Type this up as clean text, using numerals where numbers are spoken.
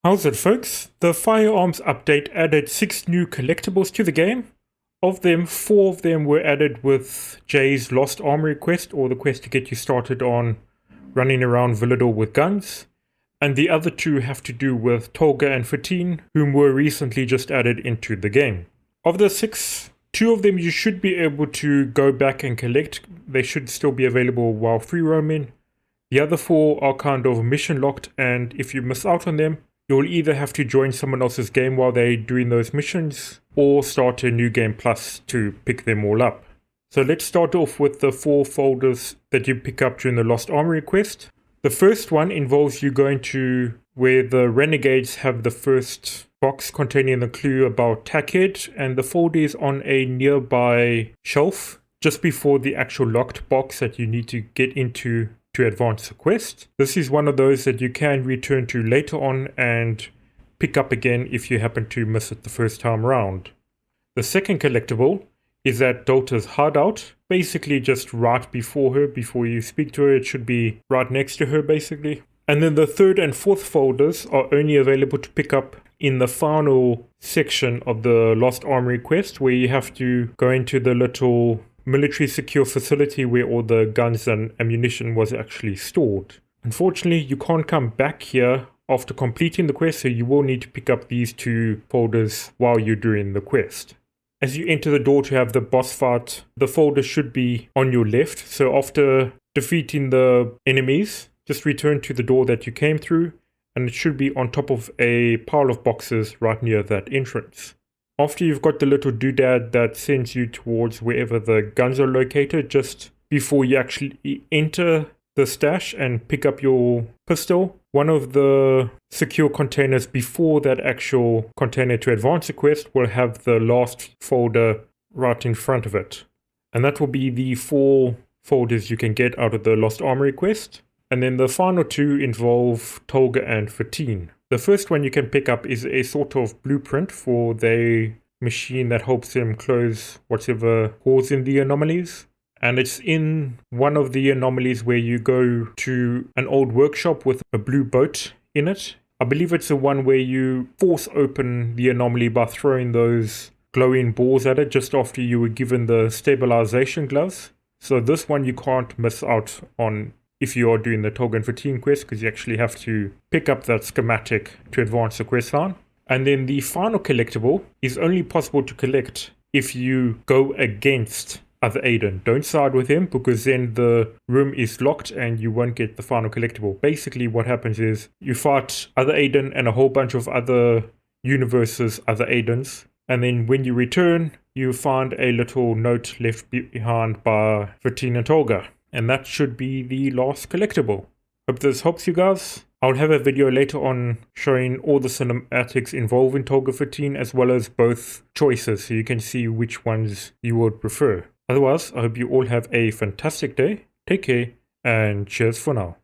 How's it, folks? The Firearms update added 6 new collectibles to the game. Of them, 4 of them were added with Jay's Lost Armoury quest, or the quest to get you started on running around Villador with guns. And the other 2 have to do with Tolga and Fatin, whom were recently just added into the game. Of the 6, 2 of them you should be able to go back and collect. They should still be available while free roaming. The other 4 are kind of mission locked, and if you miss out on them, you'll either have to join someone else's game while they're doing those missions, or start a new game plus to pick them all up. So let's start off with the 4 folders that you pick up during the Lost Armoury quest. The first one involves you going to where the renegades have the first box containing the clue about Tackhead, and the folder is on a nearby shelf just before the actual locked box that you need to get into to advance the quest. This is one of those that you can return to later on and pick up again if you happen to miss it the first time round. The second collectible is at Delta's hideout, basically just right before her. Before you speak to her, it should be right next to her basically. And then the third and fourth folders are only available to pick up in the final section of the Lost Armoury quest, where you have to go into the little military secure facility where all the guns and ammunition was actually stored. Unfortunately, you can't come back here after completing the quest, so you will need to pick up these 2 folders while you're doing the quest. As you enter the door to have the boss fight, the folder should be on your left, so after defeating the enemies, just return to the door that you came through, and it should be on top of a pile of boxes right near that entrance. After you've got the little doodad that sends you towards wherever the guns are located, just before you actually enter the stash and pick up your pistol, one of the secure containers before that actual container to advance the quest will have the last folder right in front of it. And that will be the 4 folders you can get out of the Lost Armoury quest. And then the final 2 involve Tolga and Fatin. The first one you can pick up is a sort of blueprint for the machine that helps them close whatever causing the anomalies. And it's in one of the anomalies where you go to an old workshop with a blue boat in it. I believe it's the one where you force open the anomaly by throwing those glowing balls at it just after you were given the stabilization gloves. So this one you can't miss out on if you are doing the Tolga and Fatin quest, because you actually have to pick up that schematic to advance the quest line. And then the final collectible is only possible to collect if you go against other Aiden. Don't side with him, because then the room is locked and you won't get the final collectible. Basically what happens is you fight other Aiden and a whole bunch of other universes, other Aidens, and then when you return you find a little note left behind by Fatin and Tolga. And that should be the last collectible. Hope this helps you guys. I'll have a video later on showing all the cinematics involving Tolga 15 as well as both choices, so you can see which ones you would prefer. Otherwise, I hope you all have a fantastic day. Take care and cheers for now.